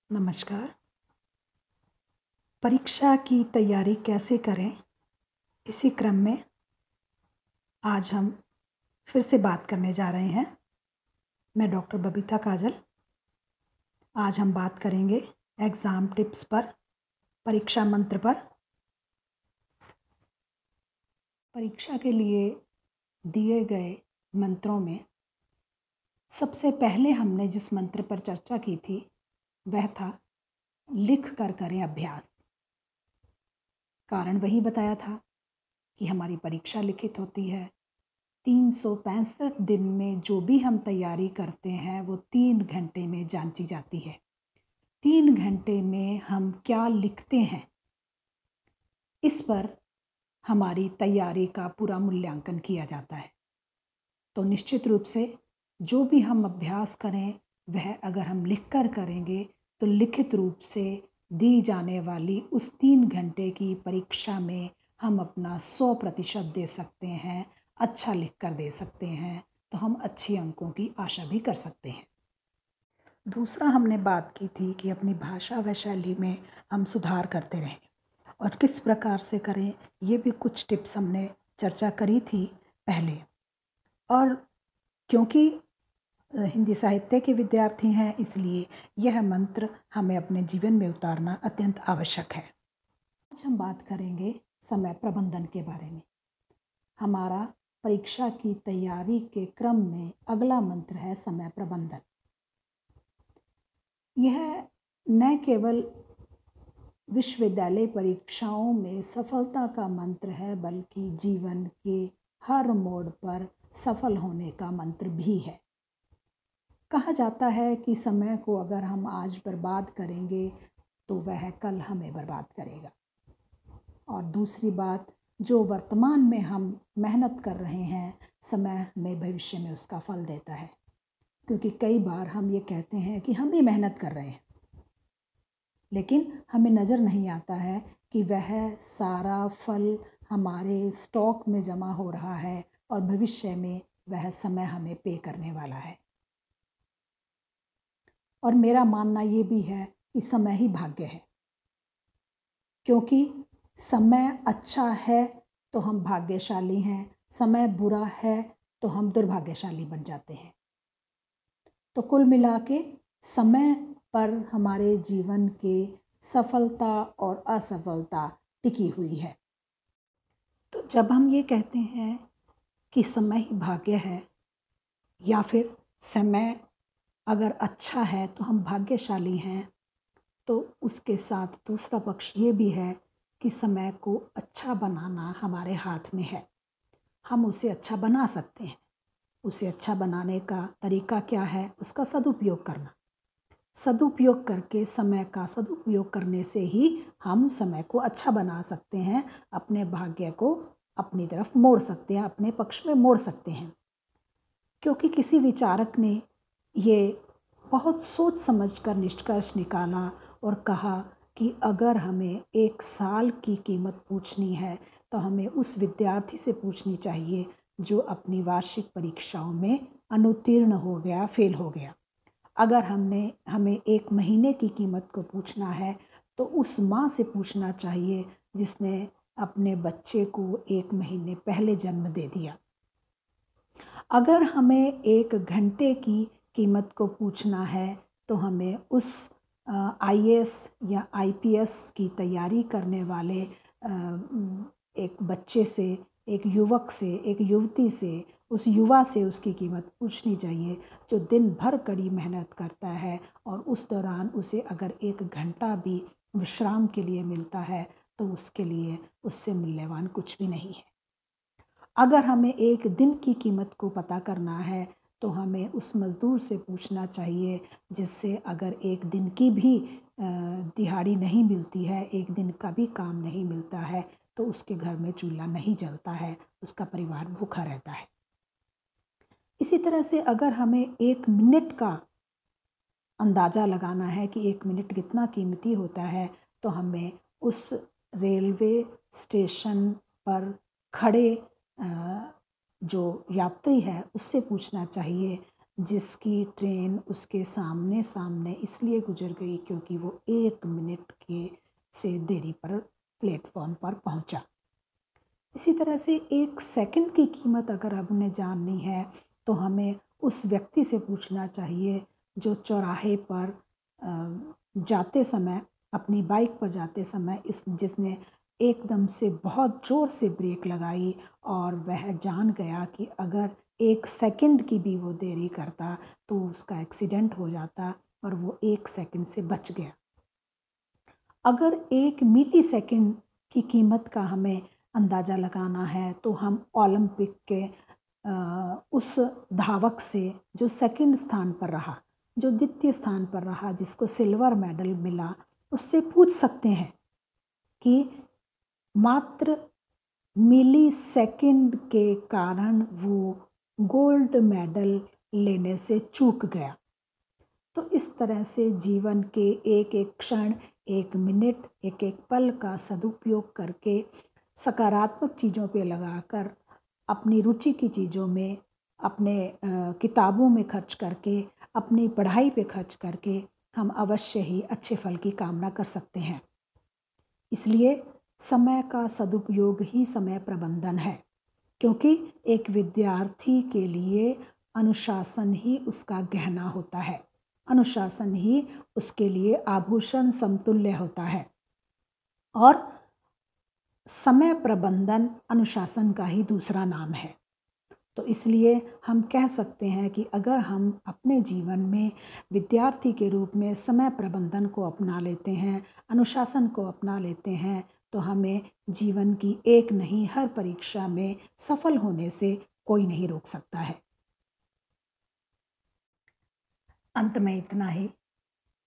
नमस्कार। परीक्षा की तैयारी कैसे करें, इसी क्रम में आज हम फिर से बात करने जा रहे हैं। मैं डॉक्टर बबीता काजल। आज हम बात करेंगे एग्ज़ाम टिप्स पर, परीक्षा मंत्र पर। परीक्षा के लिए दिए गए मंत्रों में सबसे पहले हमने जिस मंत्र पर चर्चा की थी वह था लिख कर करें अभ्यास। कारण वही बताया था कि हमारी परीक्षा लिखित होती है। 365 दिन में जो भी हम तैयारी करते हैं वो 3 घंटे में जांची जाती है। 3 घंटे में हम क्या लिखते हैं, इस पर हमारी तैयारी का पूरा मूल्यांकन किया जाता है। तो निश्चित रूप से जो भी हम अभ्यास करें वह अगर हम लिख कर करेंगे तो लिखित रूप से दी जाने वाली उस 3 घंटे की परीक्षा में हम अपना 100% दे सकते हैं, अच्छा लिख कर दे सकते हैं, तो हम अच्छे अंकों की आशा भी कर सकते हैं। दूसरा हमने बात की थी कि अपनी भाषा व शैली में हम सुधार करते रहें और किस प्रकार से करें, ये भी कुछ टिप्स हमने चर्चा करी थी पहले। और क्योंकि हिंदी साहित्य के विद्यार्थी हैं, इसलिए यह मंत्र हमें अपने जीवन में उतारना अत्यंत आवश्यक है। आज हम बात करेंगे समय प्रबंधन के बारे में। हमारा परीक्षा की तैयारी के क्रम में अगला मंत्र है समय प्रबंधन। यह न केवल विश्वविद्यालय परीक्षाओं में सफलता का मंत्र है, बल्कि जीवन के हर मोड़ पर सफल होने का मंत्र भी है। कहा जाता है कि समय को अगर हम आज बर्बाद करेंगे तो वह कल हमें बर्बाद करेगा। और दूसरी बात, जो वर्तमान में हम मेहनत कर रहे हैं, समय में भविष्य में उसका फल देता है। क्योंकि कई बार हम ये कहते हैं कि हम भी मेहनत कर रहे हैं, लेकिन हमें नज़र नहीं आता है कि वह सारा फल हमारे स्टॉक में जमा हो रहा है और भविष्य में वह समय हमें पे करने वाला है। और मेरा मानना ये भी है कि समय ही भाग्य है, क्योंकि समय अच्छा है तो हम भाग्यशाली हैं, समय बुरा है तो हम दुर्भाग्यशाली बन जाते हैं। तो कुल मिला के समय पर हमारे जीवन के सफलता और असफलता टिकी हुई है। तो जब हम ये कहते हैं कि समय ही भाग्य है, या फिर समय अगर अच्छा है तो हम भाग्यशाली हैं, तो उसके साथ दूसरा पक्ष ये भी है कि समय को अच्छा बनाना हमारे हाथ में है। हम उसे अच्छा बना सकते हैं। उसे अच्छा बनाने का तरीका क्या है? उसका सदुपयोग करना। सदुपयोग करके, समय का सदुपयोग करने से ही हम समय को अच्छा बना सकते हैं, अपने भाग्य को अपनी तरफ मोड़ सकते हैं, अपने पक्ष में मोड़ सकते हैं। क्योंकि किसी विचारक ने ये बहुत सोच समझकर निष्कर्ष निकाला और कहा कि अगर हमें 1 साल की कीमत पूछनी है तो हमें उस विद्यार्थी से पूछनी चाहिए जो अपनी वार्षिक परीक्षाओं में अनुत्तीर्ण हो गया, फेल हो गया। अगर हमें 1 महीने की कीमत को पूछना है तो उस माँ से पूछना चाहिए जिसने अपने बच्चे को 1 महीने पहले जन्म दे दिया। अगर हमें 1 घंटे की कीमत को पूछना है तो हमें उस IAS या IPS की तैयारी करने वाले एक बच्चे से, एक युवक से, एक युवती से, उस युवा से उसकी कीमत पूछनी चाहिए जो दिन भर कड़ी मेहनत करता है और उस दौरान उसे अगर 1 घंटा भी विश्राम के लिए मिलता है तो उसके लिए उससे मूल्यवान कुछ भी नहीं है। अगर हमें 1 दिन की कीमत को पता करना है तो हमें उस मज़दूर से पूछना चाहिए जिससे अगर 1 दिन की भी दिहाड़ी नहीं मिलती है, 1 दिन का भी काम नहीं मिलता है, तो उसके घर में चूल्हा नहीं जलता है, उसका परिवार भूखा रहता है। इसी तरह से अगर हमें 1 मिनट का अंदाज़ा लगाना है कि 1 मिनट कितना कीमती होता है, तो हमें उस रेलवे स्टेशन पर खड़े जो यात्री है उससे पूछना चाहिए जिसकी ट्रेन उसके सामने सामने इसलिए गुजर गई क्योंकि वो 1 मिनट के से देरी पर प्लेटफॉर्म पर पहुंचा। इसी तरह से 1 सेकंड की कीमत अगर हमने जाननी है तो हमें उस व्यक्ति से पूछना चाहिए जो चौराहे पर जाते समय, अपनी बाइक पर जाते समय जिसने एकदम से बहुत ज़ोर से ब्रेक लगाई और वह जान गया कि अगर 1 सेकंड की भी वो देरी करता तो उसका एक्सीडेंट हो जाता, और वो 1 सेकंड से बच गया। अगर 1 मिली सेकंड की कीमत का हमें अंदाज़ा लगाना है तो हम ओलंपिक के उस धावक से जो सेकंड स्थान पर रहा, जो द्वितीय स्थान पर रहा, जिसको सिल्वर मेडल मिला, उससे पूछ सकते हैं कि मात्र मिली सेकंड के कारण वो गोल्ड मेडल लेने से चूक गया। तो इस तरह से जीवन के एक एक क्षण, 1 मिनट, एक एक पल का सदुपयोग करके सकारात्मक चीज़ों पे लगाकर, अपनी रुचि की चीज़ों में, अपने किताबों में खर्च करके, अपनी पढ़ाई पे खर्च करके हम अवश्य ही अच्छे फल की कामना कर सकते हैं। इसलिए समय का सदुपयोग ही समय प्रबंधन है, क्योंकि एक विद्यार्थी के लिए अनुशासन ही उसका गहना होता है, अनुशासन ही उसके लिए आभूषण समतुल्य होता है, और समय प्रबंधन अनुशासन का ही दूसरा नाम है। तो इसलिए हम कह सकते हैं कि अगर हम अपने जीवन में विद्यार्थी के रूप में समय प्रबंधन को अपना लेते हैं, अनुशासन को अपना लेते हैं, तो हमें जीवन की एक नहीं हर परीक्षा में सफल होने से कोई नहीं रोक सकता है। अंत में इतना ही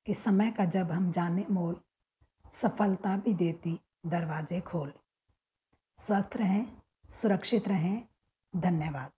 कि समय का जब हम जाने मोल, सफलता भी देती दरवाजे खोल। स्वस्थ रहें, सुरक्षित रहें। धन्यवाद।